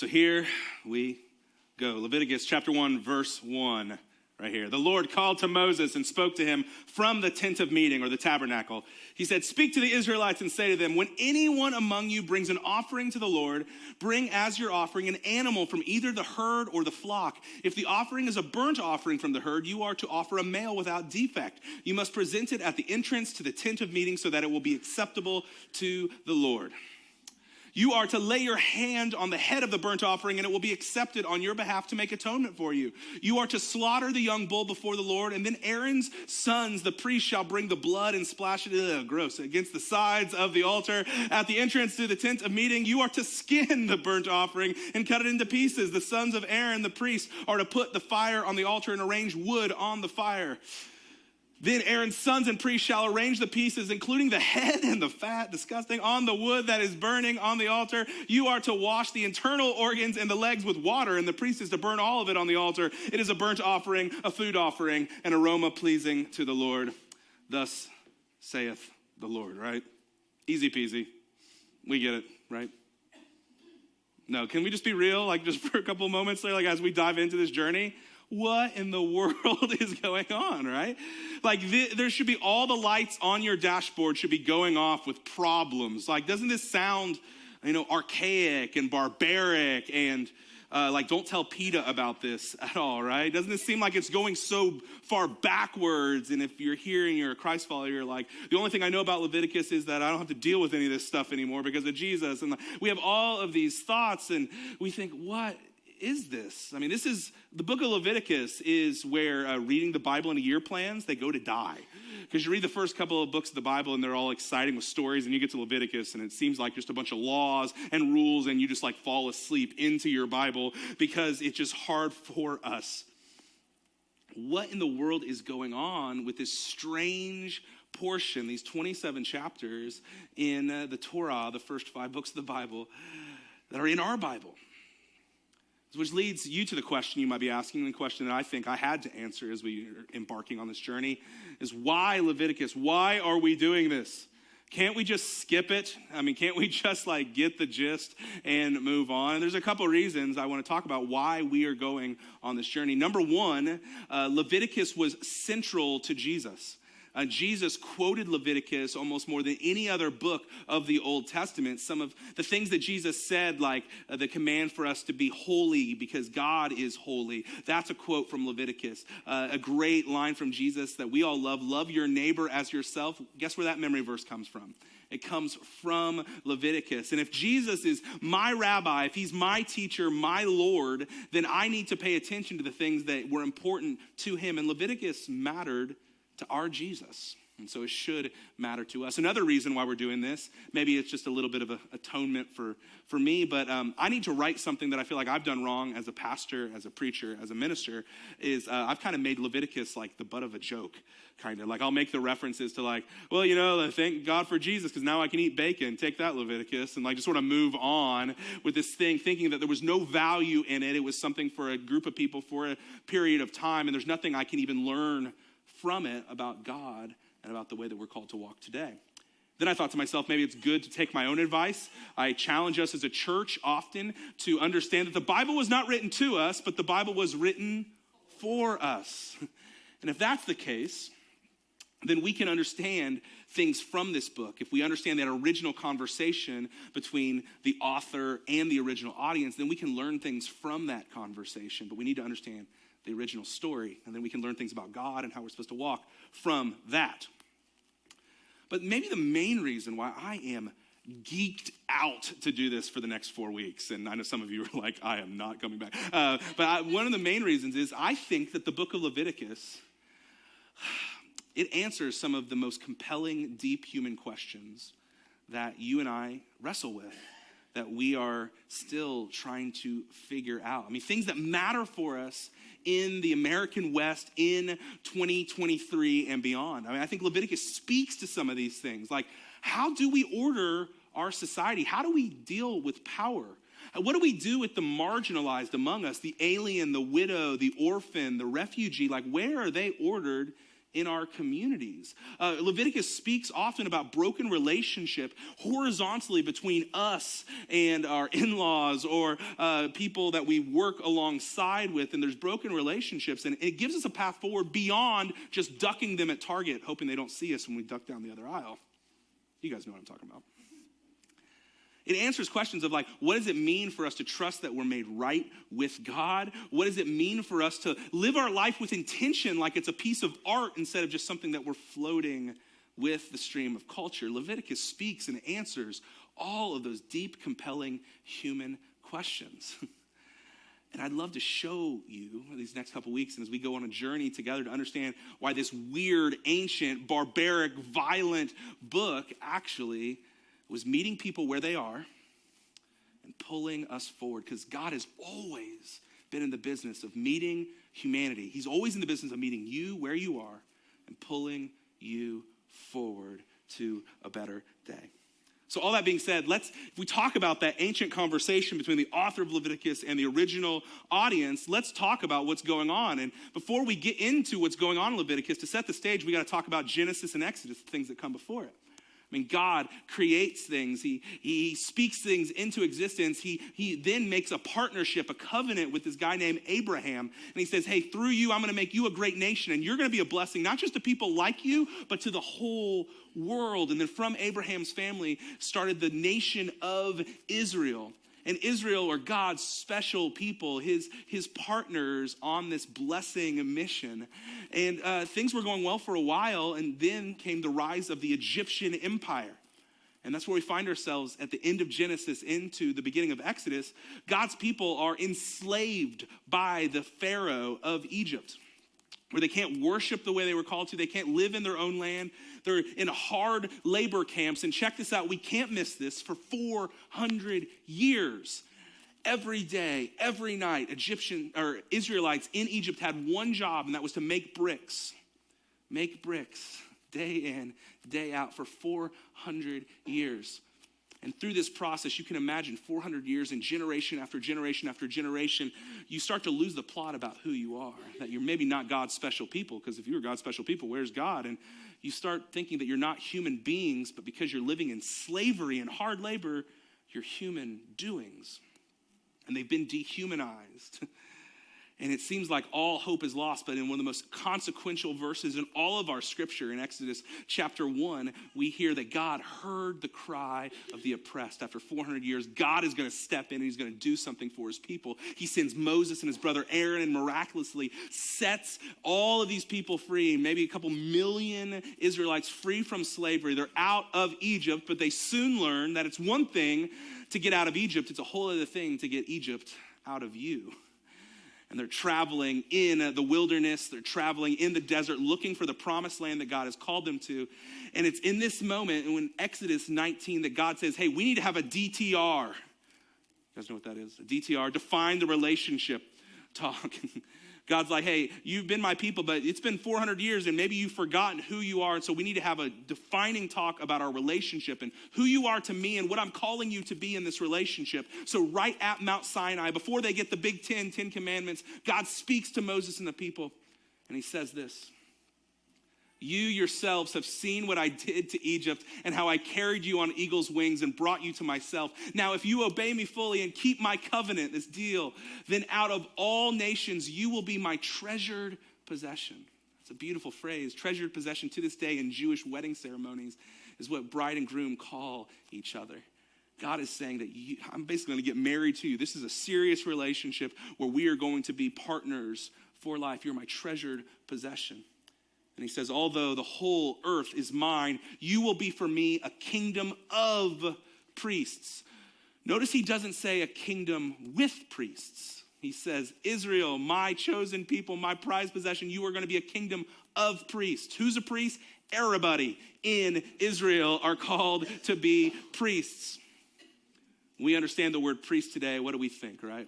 So here we go. Leviticus chapter 1, verse 1, right here. The Lord called to Moses and spoke to him from the tent of meeting, or the tabernacle. He said, speak to the Israelites and say to them, when anyone among you brings an offering to the Lord, bring as your offering an animal from either the herd or the flock. If the offering is a burnt offering from the herd, you are to offer a male without defect. You must present it at the entrance to the tent of meeting so that it will be acceptable to the Lord. You are to lay your hand on the head of the burnt offering, and it will be accepted on your behalf to make atonement for you. You are to slaughter the young bull before the Lord, and then Aaron's sons, the priest, shall bring the blood and splash it, gross, against the sides of the altar. At the entrance to the tent of meeting, you are to skin the burnt offering and cut it into pieces. The sons of Aaron, the priest, are to put the fire on the altar and arrange wood on the fire. Then Aaron's sons and priests shall arrange the pieces, including the head and the fat, disgusting, on the wood that is burning on the altar. You are to wash the internal organs and the legs with water, and the priest is to burn all of it on the altar. It is a burnt offering, a food offering, an aroma pleasing to the Lord. Thus saith the Lord, right? Easy peasy. We get it, right? No, can we just be real, like just for a couple of moments there, like as we dive into this journey? What in the world is going on, right? Like there should be all the lights on your dashboard should be going off with problems. Like, doesn't this sound, archaic and barbaric and like don't tell PETA about this at all, right? Doesn't this seem like it's going so far backwards? And if you're here and you're a Christ follower, you're like, the only thing I know about Leviticus is that I don't have to deal with any of this stuff anymore because of Jesus. And we have all of these thoughts and we think, what is this? I mean, this is the book of Leviticus is where reading the Bible in a year plans, they go to die. Because you read the first couple of books of the Bible and they're all exciting with stories, and you get to Leviticus and it seems like just a bunch of laws and rules, and you just like fall asleep into your Bible because it's just hard for us. What in the world is going on with this strange portion, these 27 chapters in the Torah, the first 5 books of the Bible that are in our Bible? Which leads you to the question you might be asking, the question that I think I had to answer as we are embarking on this journey is why Leviticus? Why are we doing this? Can't we just skip it? I mean, can't we just like get the gist and move on? There's a couple of reasons I want to talk about why we are going on this journey. Number one, Leviticus was central to Jesus. Jesus quoted Leviticus almost more than any other book of the Old Testament. Some of the things that Jesus said, like the command for us to be holy because God is holy. That's a quote from Leviticus. A great line from Jesus that we all love your neighbor as yourself. Guess where that memory verse comes from? It comes from Leviticus. And if Jesus is my rabbi, if he's my teacher, my Lord, then I need to pay attention to the things that were important to him. And Leviticus mattered to our Jesus. And so it should matter to us. Another reason why we're doing this, maybe it's just a little bit of an atonement for me, but I need to write something that I feel like I've done wrong as a pastor, as a preacher, as a minister, is I've kind of made Leviticus like the butt of a joke, kind of. Like I'll make the references to like, well, thank God for Jesus because now I can eat bacon. Take that, Leviticus. And like just sort of move on with this thing, thinking that there was no value in it. It was something for a group of people for a period of time, and there's nothing I can even learn from it about God and about the way that we're called to walk today. Then I thought to myself, maybe it's good to take my own advice. I challenge us as a church often to understand that the Bible was not written to us, but the Bible was written for us. And if that's the case, then we can understand things from this book. If we understand that original conversation between the author and the original audience, then we can learn things from that conversation. But we need to understand the original story, and then we can learn things about God and how we're supposed to walk from that. But maybe the main reason why I am geeked out to do this for the next 4 weeks, and I know some of you are like, I am not coming back. One of the main reasons is I think that the book of Leviticus, it answers some of the most compelling, deep human questions that you and I wrestle with, that we are still trying to figure out. I mean, things that matter for us in the American West in 2023 and beyond. I mean, I think Leviticus speaks to some of these things. Like, how do we order our society? How do we deal with power? What do we do with the marginalized among us? The alien, the widow, the orphan, the refugee? Like, where are they ordered in our communities. Leviticus speaks often about broken relationship horizontally between us and our in-laws or people that we work alongside with, and there's broken relationships, and it gives us a path forward beyond just ducking them at Target, hoping they don't see us when we duck down the other aisle. You guys know what I'm talking about. It answers questions of like, what does it mean for us to trust that we're made right with God? What does it mean for us to live our life with intention like it's a piece of art instead of just something that we're floating with the stream of culture? Leviticus speaks and answers all of those deep, compelling human questions. And I'd love to show you these next couple weeks, and as we go on a journey together to understand why this weird, ancient, barbaric, violent book actually was meeting people where they are and pulling us forward, because God has always been in the business of meeting humanity. He's always in the business of meeting you where you are and pulling you forward to a better day. So all that being said, if we talk about that ancient conversation between the author of Leviticus and the original audience, let's talk about what's going on. And before we get into what's going on in Leviticus, to set the stage, we got to talk about Genesis and Exodus, the things that come before it. I mean, God creates things. He speaks things into existence. He then makes a partnership, a covenant with this guy named Abraham. And he says, hey, through you, I'm going to make you a great nation. And you're going to be a blessing, not just to people like you, but to the whole world. And then from Abraham's family started the nation of Israel. And Israel are God's special people, his partners on this blessing mission. And things were going well for a while, and then came the rise of the Egyptian empire. And that's where we find ourselves at the end of Genesis into the beginning of Exodus. God's people are enslaved by the Pharaoh of Egypt, where they can't worship the way they were called to. They can't live in their own land. They're in hard labor camps. And check this out, we can't miss this, for 400 years. Every day, every night, Israelites in Egypt had one job, and that was to make bricks. Make bricks day in, day out for 400 years. And through this process, you can imagine 400 years and generation after generation after generation, you start to lose the plot about who you are, that you're maybe not God's special people, because if you were God's special people, where's God? And you start thinking that you're not human beings, but because you're living in slavery and hard labor, you're human doings. And they've been dehumanized. And it seems like all hope is lost, but in one of the most consequential verses in all of our scripture, in Exodus chapter 1, we hear that God heard the cry of the oppressed. After 400 years, God is going to step in and he's going to do something for his people. He sends Moses and his brother Aaron and miraculously sets all of these people free, maybe a couple million Israelites free from slavery. They're out of Egypt, but they soon learn that it's one thing to get out of Egypt. It's a whole other thing to get Egypt out of you. And they're traveling in the wilderness. They're traveling in the desert looking for the promised land that God has called them to. And it's in this moment, in Exodus 19, that God says, hey, we need to have a DTR. You guys know what that is? A DTR, define the relationship talk. God's like, hey, you've been my people, but it's been 400 years and maybe you've forgotten who you are. And so we need to have a defining talk about our relationship and who you are to me and what I'm calling you to be in this relationship. So right at Mount Sinai, before they get the big 10 Commandments, God speaks to Moses and the people. And he says this: you yourselves have seen what I did to Egypt and how I carried you on eagle's wings and brought you to myself. Now, if you obey me fully and keep my covenant, this deal, then out of all nations, you will be my treasured possession. It's a beautiful phrase. Treasured possession to this day in Jewish wedding ceremonies is what bride and groom call each other. God is saying that I'm basically going to get married to you. This is a serious relationship where we are going to be partners for life. You're my treasured possession. And he says, although the whole earth is mine, you will be for me a kingdom of priests. Notice he doesn't say a kingdom with priests. He says, Israel, my chosen people, my prized possession, you are going to be a kingdom of priests. Who's a priest? Everybody in Israel are called to be priests. We understand the word priest today. What do we think, right?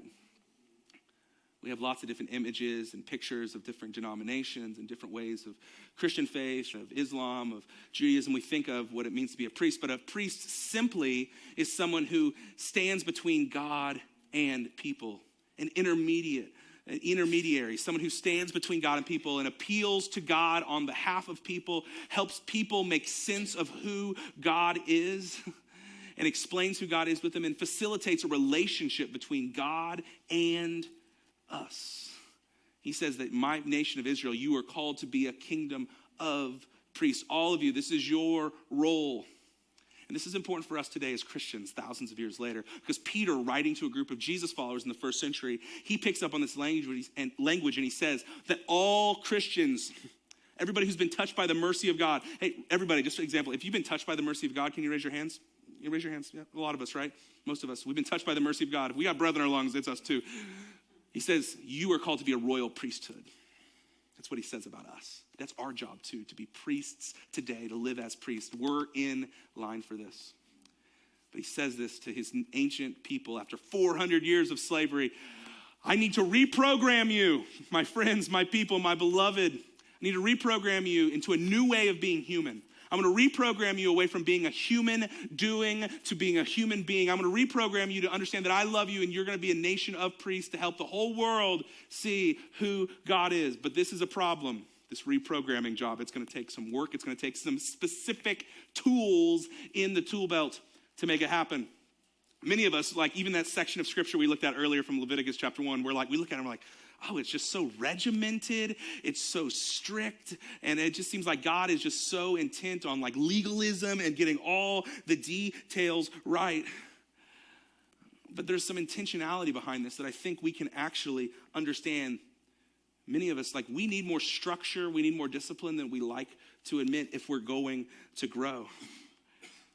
We have lots of different images and pictures of different denominations and different ways of Christian faith, of Islam, of Judaism. We think of what it means to be a priest, but a priest simply is someone who stands between God and people, an intermediate an intermediary, someone who stands between God and people and appeals to God on behalf of people, helps people make sense of who God is and explains who God is with them, and facilitates a relationship between God and us. He says that my nation of Israel, you are called to be a kingdom of priests. All of you, this is your role. And this is important for us today as Christians, thousands of years later, because Peter, writing to a group of Jesus followers in the first century, he picks up on this language and he says that all Christians, everybody who's been touched by the mercy of God, hey, everybody, just for example, if you've been touched by the mercy of God, can you raise your hands? You raise your hands? Yeah, a lot of us, right? Most of us. We've been touched by the mercy of God. If we got breath in our lungs, it's us too. He says, you are called to be a royal priesthood. That's what he says about us. That's our job too, to be priests today, to live as priests. We're in line for this. But he says this to his ancient people after 400 years of slavery. I need to reprogram you, my friends, my people, my beloved. I need to reprogram you into a new way of being human. I'm going to reprogram you away from being a human doing to being a human being. I'm going to reprogram you to understand that I love you and you're going to be a nation of priests to help the whole world see who God is. But this is a problem, this reprogramming job. It's going to take some work. It's going to take some specific tools in the tool belt to make it happen. Many of us, like even that section of scripture we looked at earlier from Leviticus chapter 1, we look at it and we're like, oh, it's just so regimented, it's so strict, and it just seems like God is just so intent on like legalism and getting all the details right. But there's some intentionality behind this that I think we can actually understand. Many of us, like, we need more structure, we need more discipline than we like to admit if we're going to grow.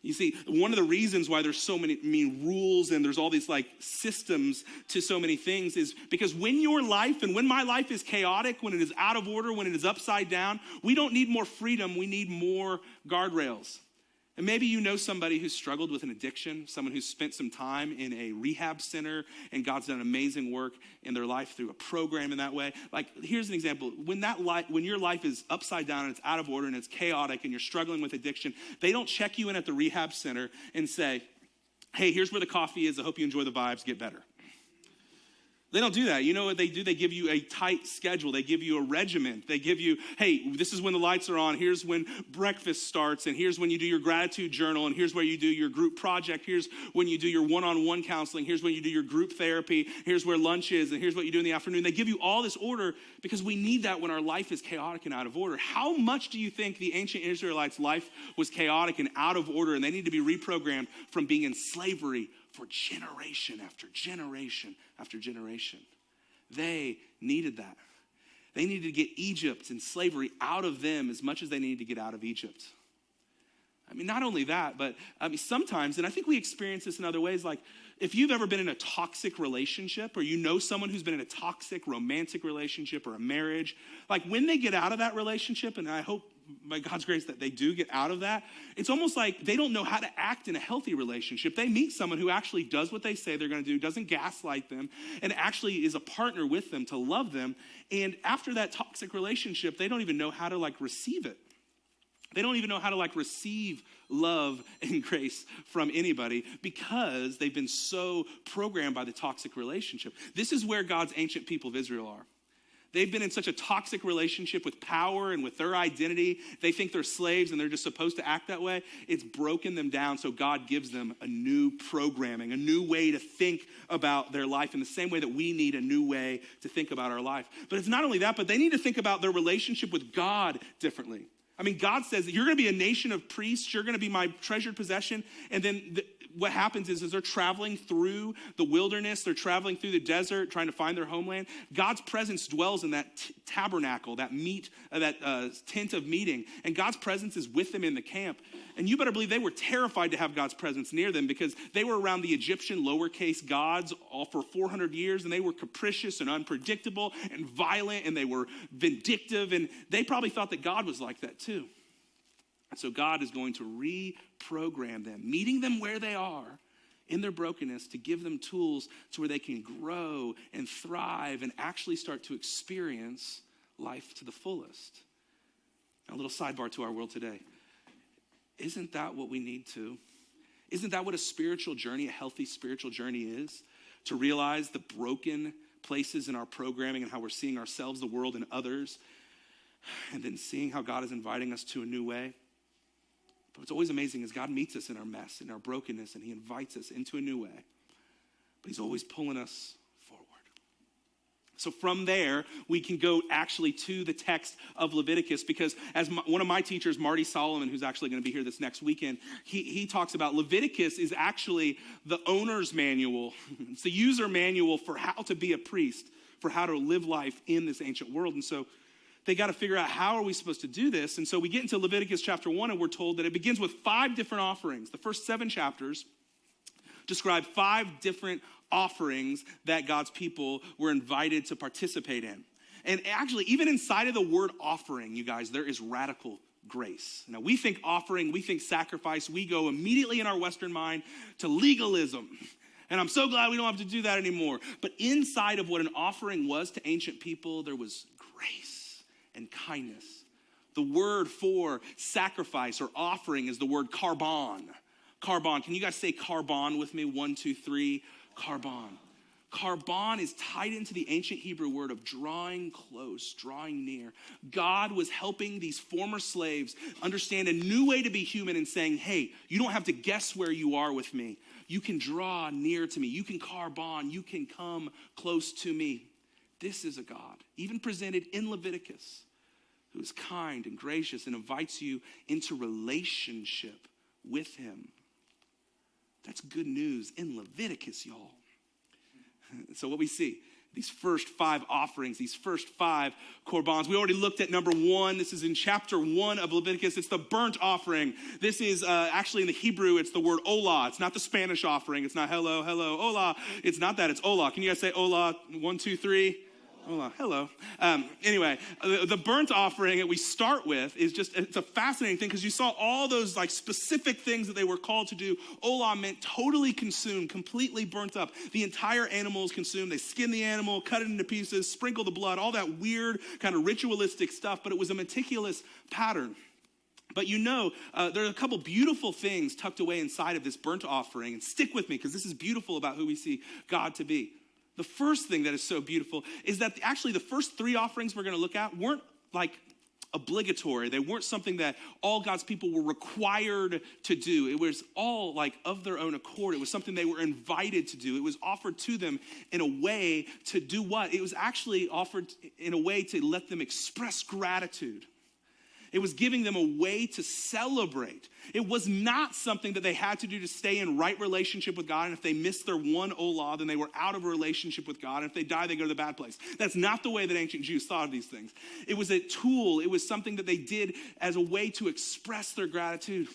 You see, one of the reasons why there's so many rules and there's all these like systems to so many things is because when your life and when my life is chaotic, when it is out of order, when it is upside down, we don't need more freedom, we need more guardrails. And maybe you know somebody who's struggled with an addiction, someone who's spent some time in a rehab center and God's done amazing work in their life through a program in that way. Like, here's an example. When your life is upside down and it's out of order and it's chaotic and you're struggling with addiction, they don't check you in at the rehab center and say, hey, here's where the coffee is. I hope you enjoy the vibes. Get better. They don't do that. You know what they do? They give you a tight schedule. They give you a regiment. They give you, hey, this is when the lights are on. Here's when breakfast starts. And here's when you do your gratitude journal. And here's where you do your group project. Here's when you do your one-on-one counseling. Here's when you do your group therapy. Here's where lunch is. And here's what you do in the afternoon. They give you all this order because we need that when our life is chaotic and out of order. How much do you think the ancient Israelites' life was chaotic and out of order and they need to be reprogrammed from being in slavery for generation after generation after generation? They needed that. They needed to get Egypt and slavery out of them as much as they needed to get out of Egypt. I mean, not only that, but sometimes, and I think we experience this in other ways, like if you've ever been in a toxic relationship or you know someone who's been in a toxic romantic relationship or a marriage, like when they get out of that relationship, and I hope by God's grace that they do get out of that, it's almost like they don't know how to act in a healthy relationship. They meet someone who actually does what they say they're going to do, doesn't gaslight them, and actually is a partner with them to love them. And after that toxic relationship, they don't even know how to like receive it. They don't even know how to like receive love and grace from anybody because they've been so programmed by the toxic relationship. This is where God's ancient people of Israel are. They've been in such a toxic relationship with power and with their identity. They think they're slaves and they're just supposed to act that way. It's broken them down, so God gives them a new programming, a new way to think about their life in the same way that we need a new way to think about our life. But it's not only that, but they need to think about their relationship with God differently. I mean, God says that you're going to be a nation of priests. You're going to be my treasured possession. And then what happens is they're traveling through the wilderness. They're traveling through the desert, trying to find their homeland. God's presence dwells in that tabernacle, that tent of meeting. And God's presence is with them in the camp. And you better believe they were terrified to have God's presence near them because they were around the Egyptian lowercase gods all for 400 years. And they were capricious and unpredictable and violent. And they were vindictive. And they probably thought that God was like that too. And so God is going to reprogram them, meeting them where they are in their brokenness to give them tools to where they can grow and thrive and actually start to experience life to the fullest. Now, a little sidebar to our world today. Isn't that what we need to? Isn't that what a spiritual journey, a healthy spiritual journey is? To realize the broken places in our programming and how we're seeing ourselves, the world, and others, and then seeing how God is inviting us to a new way. But what's always amazing is God meets us in our mess, in our brokenness, and he invites us into a new way. But he's always pulling us forward. So from there, we can go actually to the text of Leviticus, because as one of my teachers, Marty Solomon, who's actually going to be here this next weekend, he talks about Leviticus is actually the owner's manual. It's the user manual for how to be a priest, for how to live life in this ancient world. And so they got to figure out, how are we supposed to do this? And so we get into Leviticus chapter 1, and we're told that it begins with 5 different offerings. The first 7 chapters describe 5 different offerings that God's people were invited to participate in. And actually, even inside of the word offering, you guys, there is radical grace. Now, we think offering, we think sacrifice, we go immediately in our Western mind to legalism. And I'm so glad we don't have to do that anymore. But inside of what an offering was to ancient people, there was grace and kindness. The word for sacrifice or offering is the word karbon. Karbon. Can you guys say karbon with me? 1, 2, 3. Karbon. Karbon is tied into the ancient Hebrew word of drawing close, drawing near. God was helping these former slaves understand a new way to be human and saying, hey, you don't have to guess where you are with me. You can draw near to me. You can karbon. You can come close to me. This is a God, even presented in Leviticus, who is kind and gracious and invites you into relationship with him. That's good news in Leviticus, y'all. So what we see, these first 5 offerings, these first 5 korbans. We already looked at number 1. This is in chapter 1 of Leviticus. It's the burnt offering. This is actually in the Hebrew, it's the word olah. It's not the Spanish offering. It's not hello, hello, hola. It's not that. It's olah. Can you guys say olah? 1, 2, 3. Hola, hello. Anyway, the burnt offering that we start with is just, it's a fascinating thing, because you saw all those like specific things that they were called to do. Olah meant totally consumed, completely burnt up. The entire animal is consumed. They skin the animal, cut it into pieces, sprinkle the blood, all that weird kind of ritualistic stuff, but it was a meticulous pattern. But there are a couple beautiful things tucked away inside of this burnt offering, and stick with me, because this is beautiful about who we see God to be. The first thing that is so beautiful is that actually the first 3 offerings we're going to look at weren't like obligatory. They weren't something that all God's people were required to do. It was all like of their own accord. It was something they were invited to do. It was offered to them in a way to do what? It was actually offered in a way to let them express gratitude. It was giving them a way to celebrate. It was not something that they had to do to stay in right relationship with God. And if they missed their one olah, then they were out of a relationship with God. And if they die, they go to the bad place. That's not the way that ancient Jews thought of these things. It was a tool. It was something that they did as a way to express their gratitude.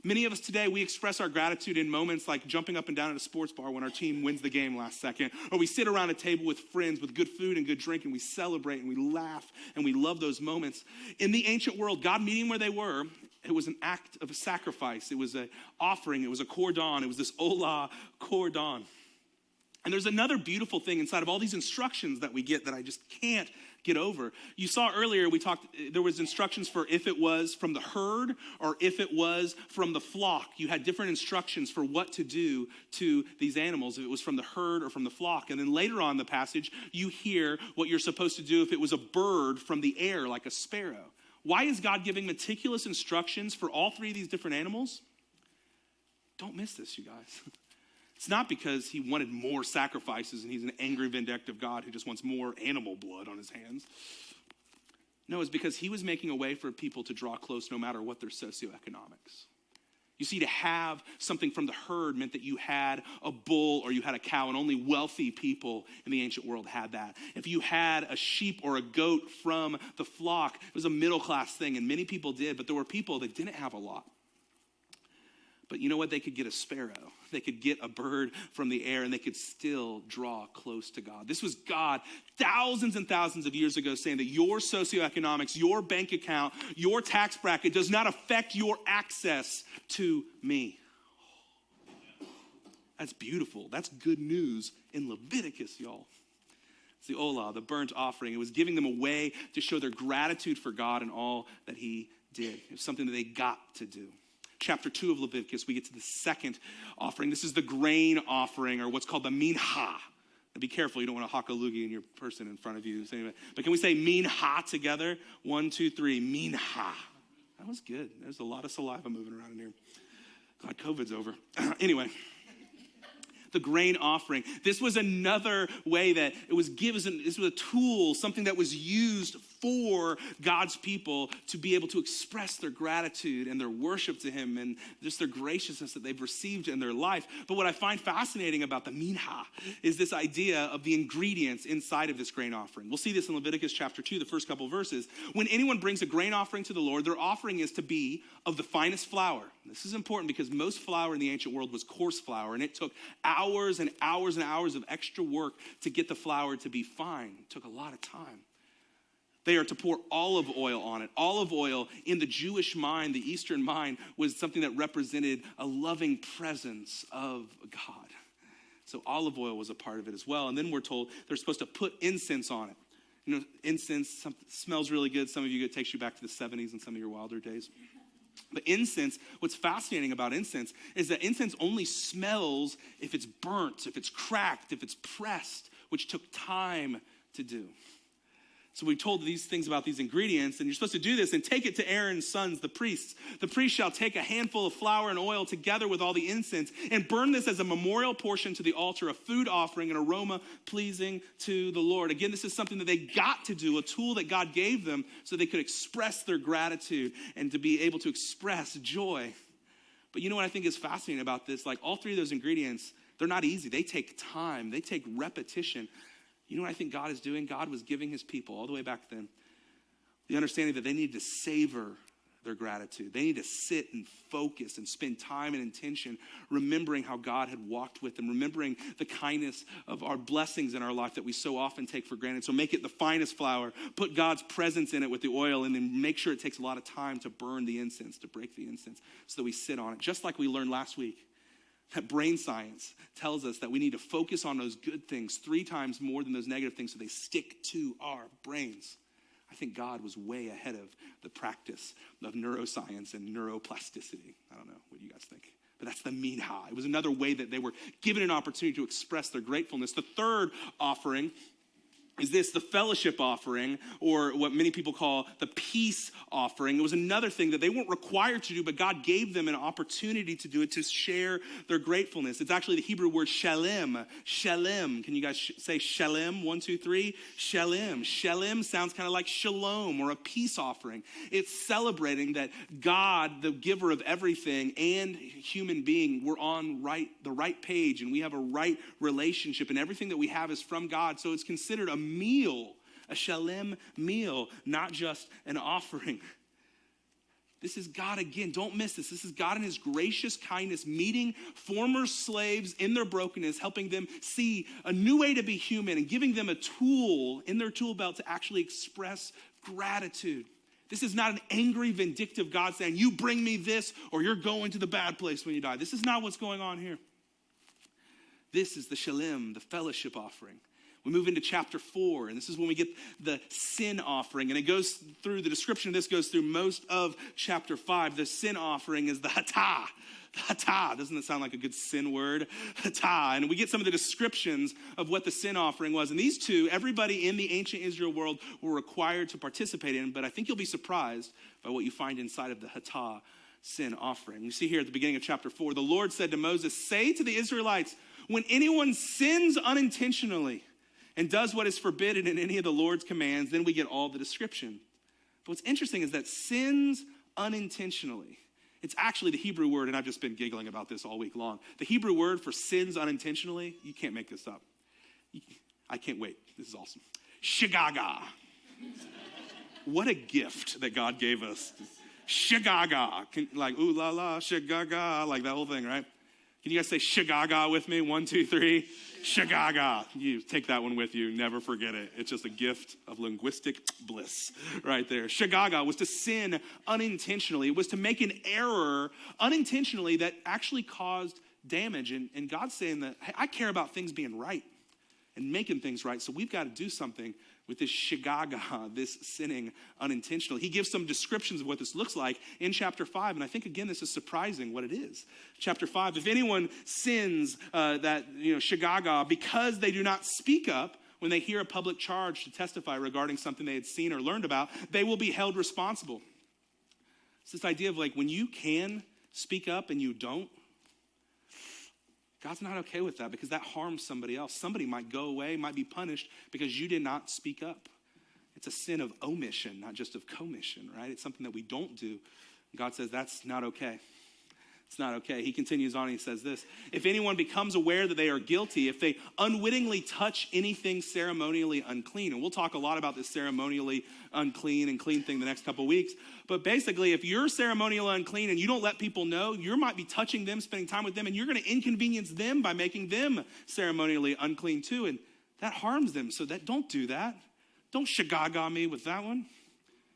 Many of us today, we express our gratitude in moments like jumping up and down at a sports bar when our team wins the game last second, or we sit around a table with friends with good food and good drink, and we celebrate and we laugh and we love those moments. In the ancient world, God meeting where they were, it was an act of a sacrifice. It was an offering. It was a cordon. It was this olah cordon. And there's another beautiful thing inside of all these instructions that we get that I just can't get over. You saw earlier, there was instructions for if it was from the herd or if it was from the flock. You had different instructions for what to do to these animals, if it was from the herd or from the flock. And then later on in the passage, you hear what you're supposed to do if it was a bird from the air, like a sparrow. Why is God giving meticulous instructions for all 3 of these different animals? Don't miss this, you guys. It's not because he wanted more sacrifices and he's an angry, vindictive God who just wants more animal blood on his hands. No, it's because he was making a way for people to draw close no matter what their socioeconomics. You see, to have something from the herd meant that you had a bull or you had a cow, and only wealthy people in the ancient world had that. If you had a sheep or a goat from the flock, it was a middle-class thing, and many people did, but there were people that didn't have a lot. But you know what? They could get a sparrow. They could get a bird from the air, and they could still draw close to God. This was God thousands and thousands of years ago saying that your socioeconomics, your bank account, your tax bracket does not affect your access to me. That's beautiful. That's good news in Leviticus, y'all. It's the olah, the burnt offering. It was giving them a way to show their gratitude for God and all that he did. It was something that they got to do. Chapter 2 of Leviticus, we get to the second offering. This is the grain offering, or what's called the mincha. And be careful, you don't want to hock a loogie in your person in front of you. But can we say min-ha together? 1, 2, 3, min-ha. That was good. There's a lot of saliva moving around in here. Glad COVID's over. Anyway. The grain offering. This was another way that it was given. This was a tool, something that was used for God's people to be able to express their gratitude and their worship to him and just their graciousness that they've received in their life. But what I find fascinating about the minha is this idea of the ingredients inside of this grain offering. We'll see this in Leviticus chapter 2, the first couple verses. When anyone brings a grain offering to the Lord, their offering is to be of the finest flour. This is important because most flour in the ancient world was coarse flour, and it took hours and hours and hours of extra work to get the flour to be fine. It took a lot of time. They are to pour olive oil on it. Olive oil in the Jewish mind, the Eastern mind, was something that represented a loving presence of God. So olive oil was a part of it as well. And then we're told they're supposed to put incense on it. You know, incense smells really good. Some of you, it takes you back to the 70s and some of your wilder days. But incense, what's fascinating about incense is that incense only smells if it's burnt, if it's cracked, if it's pressed, which took time to do. So we told these things about these ingredients, and you're supposed to do this and take it to Aaron's sons, the priests. The priest shall take a handful of flour and oil together with all the incense and burn this as a memorial portion to the altar, a food offering, an aroma pleasing to the Lord. Again, this is something that they got to do, a tool that God gave them so they could express their gratitude and to be able to express joy. But you know what I think is fascinating about this? Like all three of those ingredients, they're not easy. They take time. They take repetition. You know what I think God is doing? God was giving his people all the way back then the understanding that they need to savor their gratitude. They need to sit and focus and spend time and intention remembering how God had walked with them, remembering the kindness of our blessings in our life that we so often take for granted. So make it the finest flour, put God's presence in it with the oil, and then make sure it takes a lot of time to burn the incense, to break the incense, so that we sit on it. Just like we learned last week. That brain science tells us that we need to focus on those good things 3 times more than those negative things so they stick to our brains. I think God was way ahead of the practice of neuroscience and neuroplasticity. I don't know what you guys think. But that's the minha. It was another way that they were given an opportunity to express their gratefulness. The third offering is this, the fellowship offering, or what many people call the peace offering. It was another thing that they weren't required to do, but God gave them an opportunity to do it, to share their gratefulness. It's actually the Hebrew word shalem. Shalem. Can you guys say shalem? 1, 2, 3. Shalem. Shalem sounds kind of like shalom or a peace offering. It's celebrating that God, the giver of everything, and human being, we're on the right page, and we have a right relationship, and everything that we have is from God. So it's considered a meal, a shalem meal, not just an offering. This is God again. Don't miss this. This is God in his gracious kindness, meeting former slaves in their brokenness, helping them see a new way to be human and giving them a tool in their tool belt to actually express gratitude. This is not an angry, vindictive God saying, you bring me this or you're going to the bad place when you die. This is not what's going on here. This is the shalem, the fellowship offering. We move into chapter 4, and this is when we get the sin offering. And it goes through, the description of this goes through most of chapter 5. The sin offering is the hatah. The hatah. Doesn't it sound like a good sin word? Hatah. And we get some of the descriptions of what the sin offering was. And these two, everybody in the ancient Israel world were required to participate in, but I think you'll be surprised by what you find inside of the hatah sin offering. You see here at the beginning of chapter 4, the Lord said to Moses, say to the Israelites, when anyone sins unintentionally, and does what is forbidden in any of the Lord's commands, then we get all the description. But what's interesting is that sins unintentionally, it's actually the Hebrew word, and I've just been giggling about this all week long. The Hebrew word for sins unintentionally, you can't make this up. I can't wait. This is awesome. Shagaga. What a gift that God gave us. Shagaga. Like, ooh la la, shagaga, like that whole thing, right? Can you guys say shagaga with me? 1, 2, 3. Shagaga. You take that one with you. Never forget it. It's just a gift of linguistic bliss right there. Shagaga was to sin unintentionally. It was to make an error unintentionally that actually caused damage. And God's saying that, hey, I care about things being right. and making things right. So we've got to do something with this shagaga, this sinning unintentionally. He gives some descriptions of what this looks like in chapter 5. And I think, again, this is surprising what it is. Chapter 5, if anyone sins shagaga because they do not speak up when they hear a public charge to testify regarding something they had seen or learned about, they will be held responsible. It's this idea of like when you can speak up and you don't, God's not okay with that because that harms somebody else. Somebody might go away, might be punished because you did not speak up. It's a sin of omission, not just of commission, right? It's something that we don't do. God says that's not okay. It's not okay. He continues on and he says this: if anyone becomes aware that they are guilty, if they unwittingly touch anything ceremonially unclean, and we'll talk a lot about this ceremonially unclean and clean thing the next couple weeks, but basically if you're ceremonially unclean and you don't let people know, you might be touching them, spending time with them, and you're going to inconvenience them by making them ceremonially unclean too, and that harms them. So don't do that. Don't shagaga me with that one.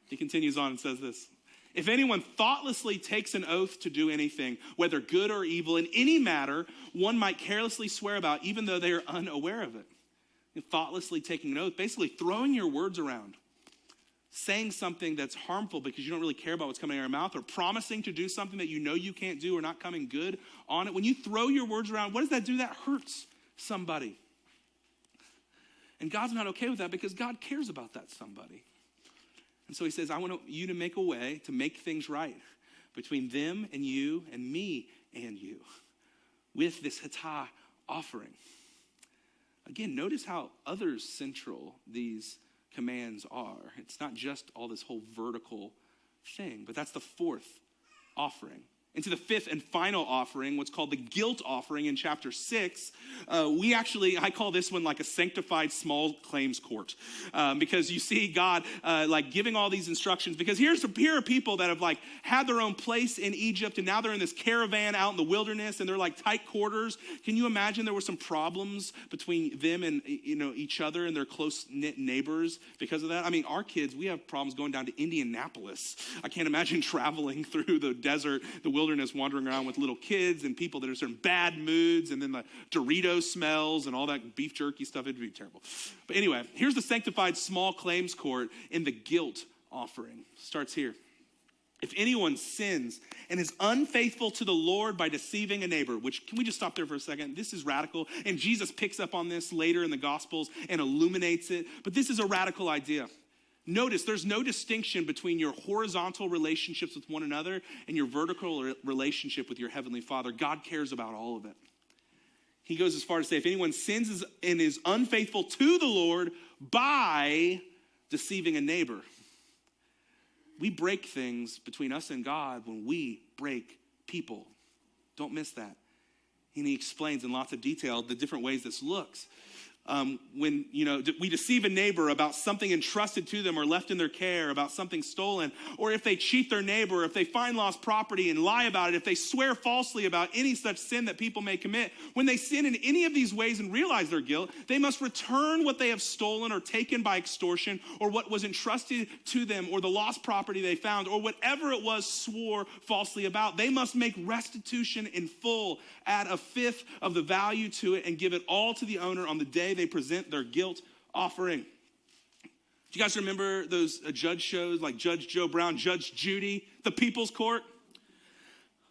He continues on and says this: if anyone thoughtlessly takes an oath to do anything, whether good or evil, in any matter, one might carelessly swear about, even though they are unaware of it. And thoughtlessly taking an oath, basically throwing your words around, saying something that's harmful because you don't really care about what's coming out of your mouth, or promising to do something that you know you can't do or not coming good on it. When you throw your words around, what does that do? That hurts somebody. And God's not okay with that because God cares about that somebody. And so he says, I want you to make a way to make things right between them and you and me and you with this hatah offering. Again, notice how others central these commands are. It's not just all this whole vertical thing, but that's the fourth offering. Into the fifth and final offering, what's called the guilt offering in chapter 6. I call this one like a sanctified small claims court. Because you see God giving all these instructions. Because here are people that have had their own place in Egypt, and now they're in this caravan out in the wilderness, and they're like tight quarters. Can you imagine there were some problems between them and each other and their close-knit neighbors because of that? I mean, our kids, we have problems going down to Indianapolis. I can't imagine traveling through the desert, the wilderness, wandering around with little kids and people that are in bad moods, and then the Dorito smells and all that beef jerky stuff. It'd be terrible. But anyway, here's the sanctified small claims court in the guilt offering. Starts here. If anyone sins and is unfaithful to the Lord by deceiving a neighbor, which, can we just stop there for a second? This is radical, and Jesus picks up on this later in the Gospels and illuminates it, but this is a radical idea. Notice there's no distinction between your horizontal relationships with one another and your vertical relationship with your Heavenly Father. God cares about all of it. He goes as far as to say, if anyone sins and is unfaithful to the Lord by deceiving a neighbor. We break things between us and God when we break people. Don't miss that. And he explains in lots of detail the different ways this looks. When we deceive a neighbor about something entrusted to them or left in their care, about something stolen, or if they cheat their neighbor, if they find lost property and lie about it, if they swear falsely about any such sin that people may commit, when they sin in any of these ways and realize their guilt, they must return what they have stolen or taken by extortion, or what was entrusted to them, or the lost property they found, or whatever it was swore falsely about. They must make restitution in full, add a fifth of the value to it, and give it all to the owner on the day they present their guilt offering. Do you guys remember those judge shows like Judge Joe Brown, Judge Judy, The People's Court?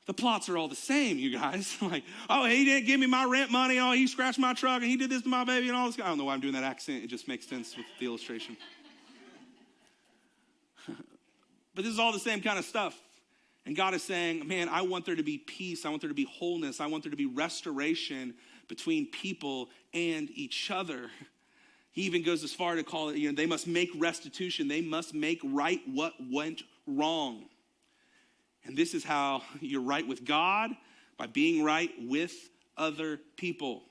The plots are all the same, you guys. Oh, he didn't give me my rent money. Oh, he scratched my truck and he did this to my baby and all this. I don't know why I'm doing that accent. It just makes sense with the illustration. But this is all the same kind of stuff. And God is saying, man, I want there to be peace. I want there to be wholeness. I want there to be restoration between people and each other. He even goes as far to call it, they must make restitution. They must make right what went wrong. And this is how you're right with God, by being right with other people.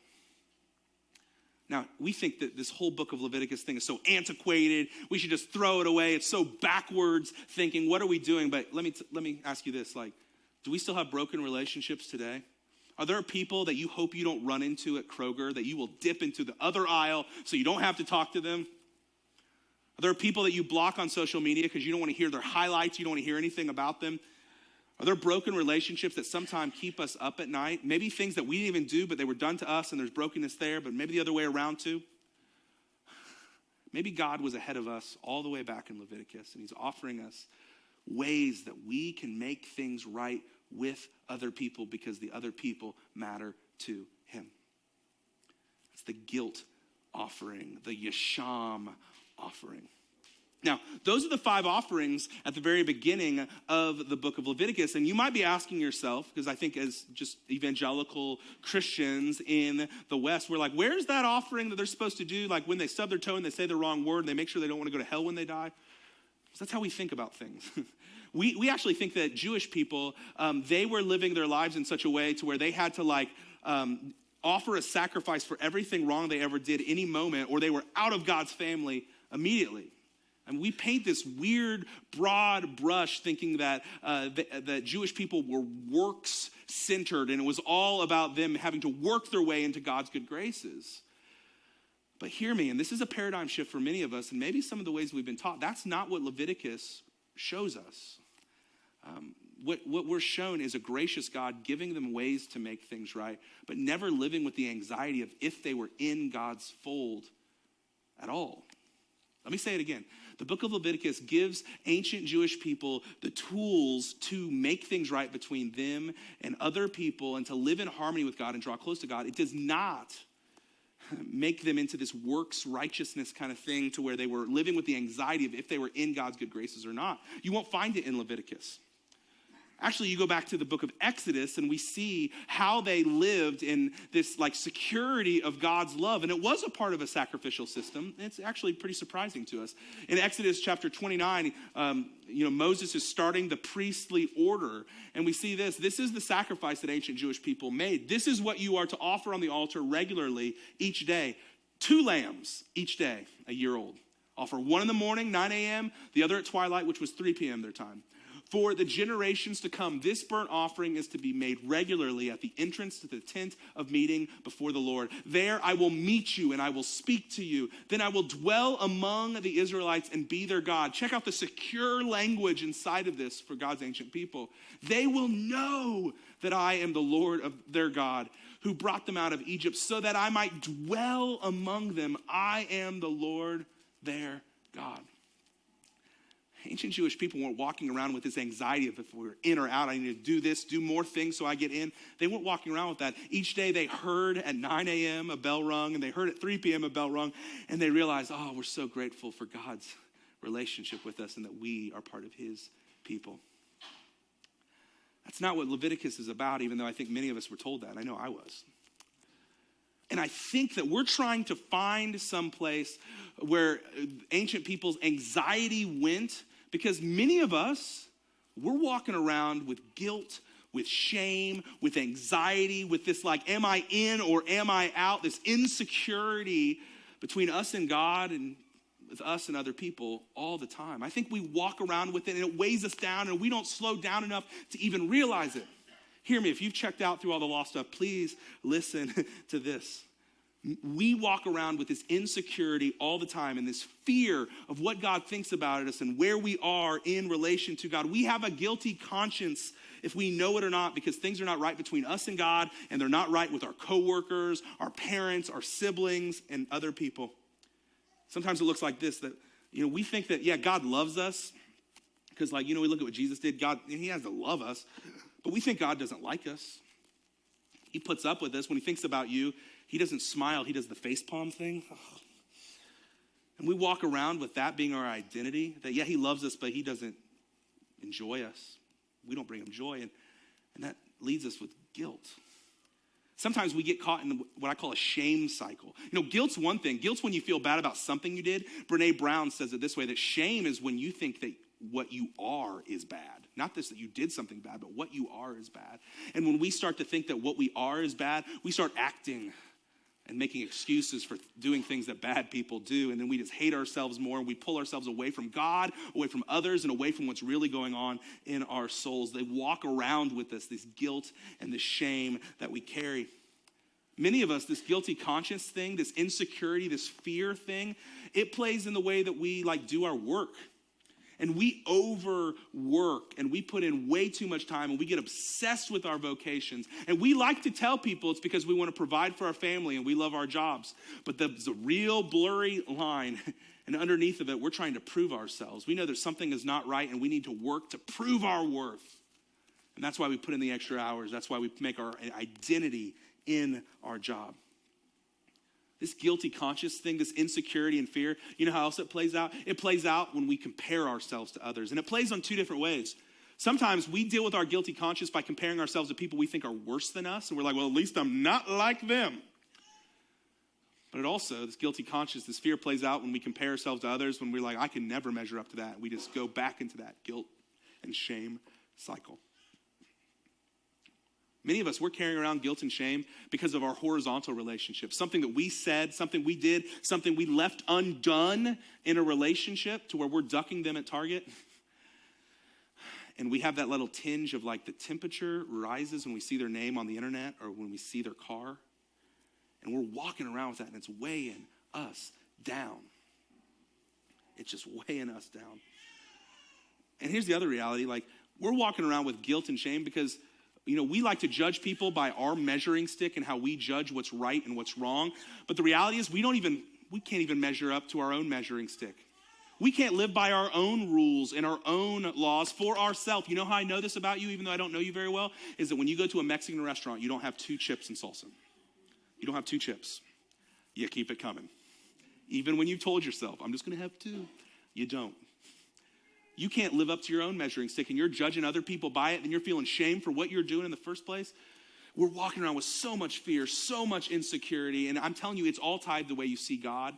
Now, we think that this whole book of Leviticus thing is so antiquated. We should just throw it away. It's so backwards thinking. What are we doing? But let me ask you this. Do we still have broken relationships today? Are there people that you hope you don't run into at Kroger, that you will dip into the other aisle so you don't have to talk to them? Are there people that you block on social media because you don't want to hear their highlights, you don't want to hear anything about them? Are there broken relationships that sometimes keep us up at night? Maybe things that we didn't even do, but they were done to us and there's brokenness there, but maybe the other way around too. Maybe God was ahead of us all the way back in Leviticus, and he's offering us ways that we can make things right with other people because the other people matter to him. It's the guilt offering, the yasham offering. Now, those are the 5 offerings at the very beginning of the book of Leviticus. And you might be asking yourself, because I think as just evangelical Christians in the West, we're like, where's that offering that they're supposed to do? Like when they stub their toe and they say the wrong word and they make sure they don't want to go to hell when they die. So that's how we think about things. We actually think that Jewish people, they were living their lives in such a way to where they had to offer a sacrifice for everything wrong they ever did any moment, or they were out of God's family immediately. And we paint this weird, broad brush thinking that that Jewish people were works-centered and it was all about them having to work their way into God's good graces. But hear me, and this is a paradigm shift for many of us, and maybe some of the ways we've been taught. That's not what Leviticus shows us. What we're shown is a gracious God giving them ways to make things right, but never living with the anxiety of if they were in God's fold at all. Let me say it again. The book of Leviticus gives ancient Jewish people the tools to make things right between them and other people and to live in harmony with God and draw close to God. It does not make them into this works righteousness kind of thing to where they were living with the anxiety of if they were in God's good graces or not. You won't find it in Leviticus. Actually, you go back to the book of Exodus and we see how they lived in this security of God's love. And it was a part of a sacrificial system. It's actually pretty surprising to us. In Exodus chapter 29, Moses is starting the priestly order. And we see this. This is the sacrifice that ancient Jewish people made. This is what you are to offer on the altar regularly each day. 2 lambs each day, a year old. Offer one in the morning, 9 a.m., the other at twilight, which was 3 p.m. their time. For the generations to come, this burnt offering is to be made regularly at the entrance to the tent of meeting before the Lord. There I will meet you and I will speak to you. Then I will dwell among the Israelites and be their God. Check out the secure language inside of this for God's ancient people. They will know that I am the Lord of their God who brought them out of Egypt so that I might dwell among them. I am the Lord their God. Ancient Jewish people weren't walking around with this anxiety of if we're in or out, I need to do this, do more things so I get in. They weren't walking around with that. Each day they heard at 9 a.m. a bell rung, and they heard at 3 p.m. a bell rung, and they realized, we're so grateful for God's relationship with us and that we are part of his people. That's not what Leviticus is about, even though I think many of us were told that. I know I was. And I think that we're trying to find some place where ancient people's anxiety went, because many of us, we're walking around with guilt, with shame, with anxiety, with this am I in or am I out? This insecurity between us and God and with us and other people all the time. I think we walk around with it and it weighs us down and we don't slow down enough to even realize it. Hear me, if you've checked out through all the law stuff, please listen to this. We walk around with this insecurity all the time and this fear of what God thinks about us and where we are in relation to God. We have a guilty conscience if we know it or not, because things are not right between us and God, and they're not right with our coworkers, our parents, our siblings, and other people. Sometimes it looks like this, that we think that, God loves us because we look at what Jesus did. God, he has to love us, but we think God doesn't like us. He puts up with us. When he thinks about you, he doesn't smile. He does the facepalm thing. And we walk around with that being our identity, that, he loves us, but he doesn't enjoy us. We don't bring him joy. And that leads us with guilt. Sometimes we get caught in what I call a shame cycle. Guilt's one thing. Guilt's when you feel bad about something you did. Brene Brown says it this way, that shame is when you think that what you are is bad. Not this that you did something bad, but what you are is bad. And when we start to think that what we are is bad, we start acting and making excuses for doing things that bad people do. And then we just hate ourselves more, and we pull ourselves away from God, away from others, and away from what's really going on in our souls. They walk around with us, this guilt and this shame that we carry. Many of us, this guilty conscience thing, this insecurity, this fear thing, it plays in the way that we do our work. And we overwork and we put in way too much time and we get obsessed with our vocations. And we like to tell people it's because we want to provide for our family and we love our jobs. But there's a real blurry line. And underneath of it, we're trying to prove ourselves. We know that something is not right and we need to work to prove our worth. And that's why we put in the extra hours. That's why we make our identity in our job. This guilty conscience thing, this insecurity and fear, you know how else it plays out? It plays out when we compare ourselves to others. And it plays on two different ways. Sometimes we deal with our guilty conscience by comparing ourselves to people we think are worse than us. And we're like, well, at least I'm not like them. But it also, this guilty conscience, this fear plays out when we compare ourselves to others, when we're like, I can never measure up to that. We just go back into that guilt and shame cycle. Many of us, we're carrying around guilt and shame because of our horizontal relationships. Something that we said, something we did, something we left undone in a relationship to where we're ducking them at Target. And we have that little tinge of like the temperature rises when we see their name on the internet or when we see their car. And we're walking around with that and it's weighing us down. It's just weighing us down. And here's the other reality, like we're walking around with guilt and shame because we like to judge people by our measuring stick and how we judge what's right and what's wrong. But the reality is we can't even measure up to our own measuring stick. We can't live by our own rules and our own laws for ourselves. You know how I know this about you, even though I don't know you very well, is that when you go to a Mexican restaurant, you don't have 2 chips and salsa. You don't have 2 chips. You keep it coming. Even when you've told yourself, I'm just going to have 2, you don't. You can't live up to your own measuring stick and you're judging other people by it and you're feeling shame for what you're doing in the first place. We're walking around with so much fear, so much insecurity, and I'm telling you, it's all tied to the way you see God.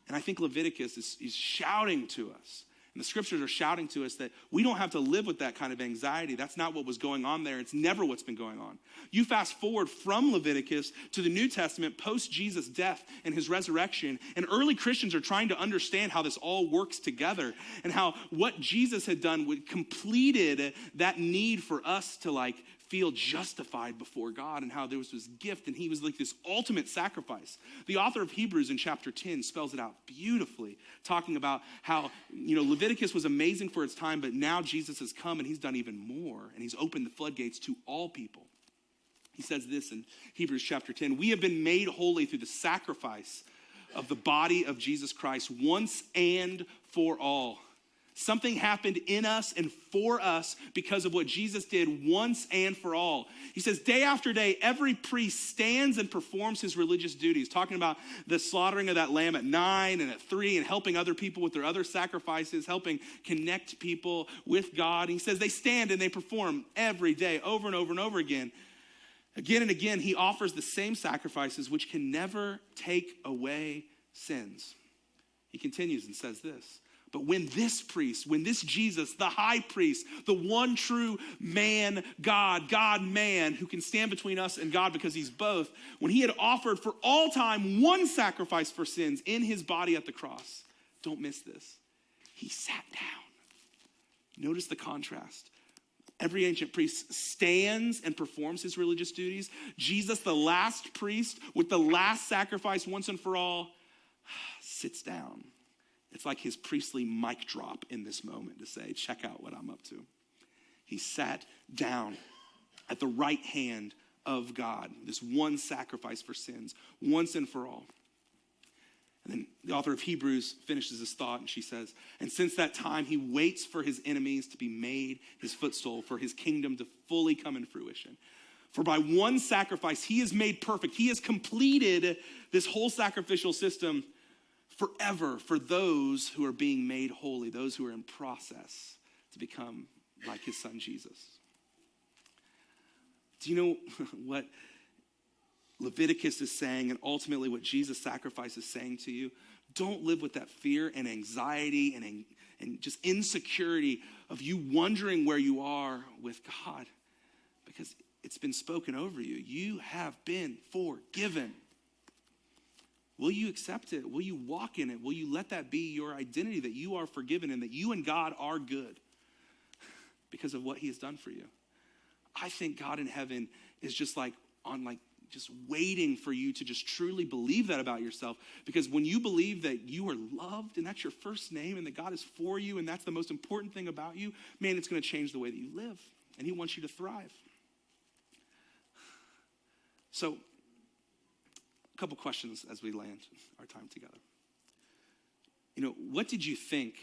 And I think Leviticus is shouting to us, and the scriptures are shouting to us that we don't have to live with that kind of anxiety. That's not what was going on there. It's never what's been going on. You fast forward from Leviticus to the New Testament post Jesus' death and his resurrection, and early Christians are trying to understand how this all works together and how what Jesus had done completed that need for us to feel justified before God, and how there was this gift and he was like this ultimate sacrifice. The author of Hebrews in chapter 10 spells it out beautifully, talking about how, Leviticus was amazing for its time, but now Jesus has come and he's done even more, and he's opened the floodgates to all people. He says this in Hebrews chapter 10, we have been made holy through the sacrifice of the body of Jesus Christ once and for all. Something happened in us and for us because of what Jesus did once and for all. He says, day after day, every priest stands and performs his religious duties, talking about the slaughtering of that lamb at 9 and at 3 and helping other people with their other sacrifices, helping connect people with God. He says they stand and they perform every day over and over and over again. Again and again, he offers the same sacrifices which can never take away sins. He continues and says this, but when this Jesus, the high priest, the one true man, God-man, who can stand between us and God because he's both, when he had offered for all time one sacrifice for sins in his body at the cross, don't miss this, he sat down. Notice the contrast. Every ancient priest stands and performs his religious duties. Jesus, the last priest with the last sacrifice once and for all, sits down. It's like his priestly mic drop in this moment to say, check out what I'm up to. He sat down at the right hand of God, this one sacrifice for sins, once and for all. And then the author of Hebrews finishes his thought and she says, and since that time he waits for his enemies to be made his footstool, for his kingdom to fully come in fruition. For by one sacrifice he is made perfect. He has completed this whole sacrificial system forever for those who are being made holy, those who are in process to become like his son Jesus. Do you know what Leviticus is saying, and ultimately what Jesus' sacrifice is saying to you? Don't live with that fear and anxiety and just insecurity of you wondering where you are with God, because it's been spoken over you. You have been forgiven. Will you accept it? Will you walk in it? Will you let that be your identity, that you are forgiven and that you and God are good because of what he has done for you? I think God in heaven is just on just waiting for you to just truly believe that about yourself. Because when you believe that you are loved and that's your first name and that God is for you and that's the most important thing about you, man, it's going to change the way that you live. And he wants you to thrive. So, a couple questions as we land our time together. What did you think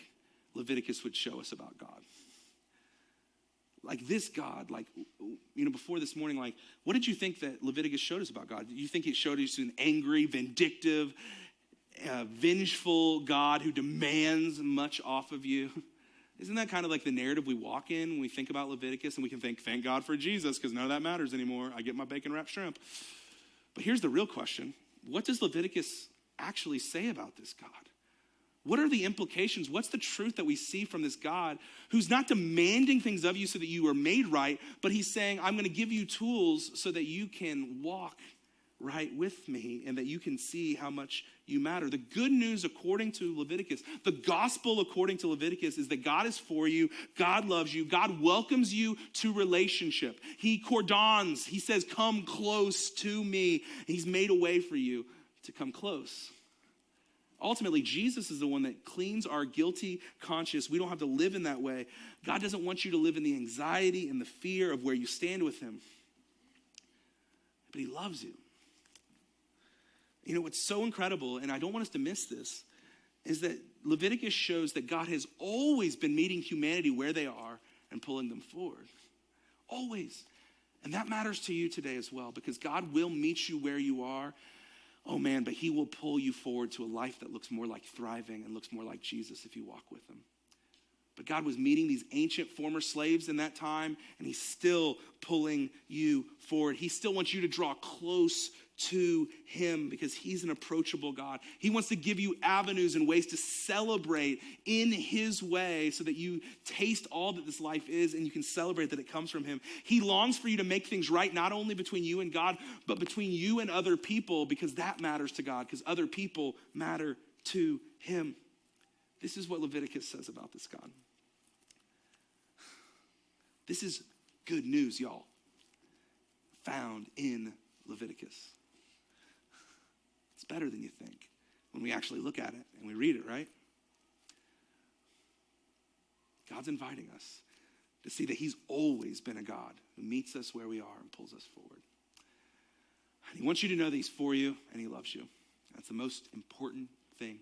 Leviticus would show us about God? Like this God, before this morning, what did you think that Leviticus showed us about God? Did you think it showed us an angry, vindictive, vengeful God who demands much off of you? Isn't that kind of like the narrative we walk in when we think about Leviticus, and we can think, thank God for Jesus, because none of that matters anymore. I get my bacon-wrapped shrimp. But here's the real question. What does Leviticus actually say about this God? What are the implications? What's the truth that we see from this God who's not demanding things of you so that you are made right, but he's saying, I'm going to give you tools so that you can walk right with me and that you can see how much you matter. The good news according to Leviticus, the gospel according to Leviticus, is that God is for you, God loves you, God welcomes you to relationship. He cordons, he says, come close to me. He's made a way for you to come close. Ultimately, Jesus is the one that cleans our guilty conscience. We don't have to live in that way. God doesn't want you to live in the anxiety and the fear of where you stand with him. But he loves you. What's so incredible, and I don't want us to miss this, is that Leviticus shows that God has always been meeting humanity where they are and pulling them forward. Always. And that matters to you today as well, because God will meet you where you are. Oh man, but he will pull you forward to a life that looks more like thriving and looks more like Jesus if you walk with him. But God was meeting these ancient former slaves in that time, and he's still pulling you forward. He still wants you to draw close to him because he's an approachable God. He wants to give you avenues and ways to celebrate in his way so that you taste all that this life is and you can celebrate that it comes from him. He longs for you to make things right, not only between you and God, but between you and other people, because that matters to God, because other people matter to him. This is what Leviticus says about this God. This is good news, y'all, found in Leviticus. It's better than you think when we actually look at it and we read it, right? God's inviting us to see that he's always been a God who meets us where we are and pulls us forward. And he wants you to know that he's for you and he loves you. That's the most important thing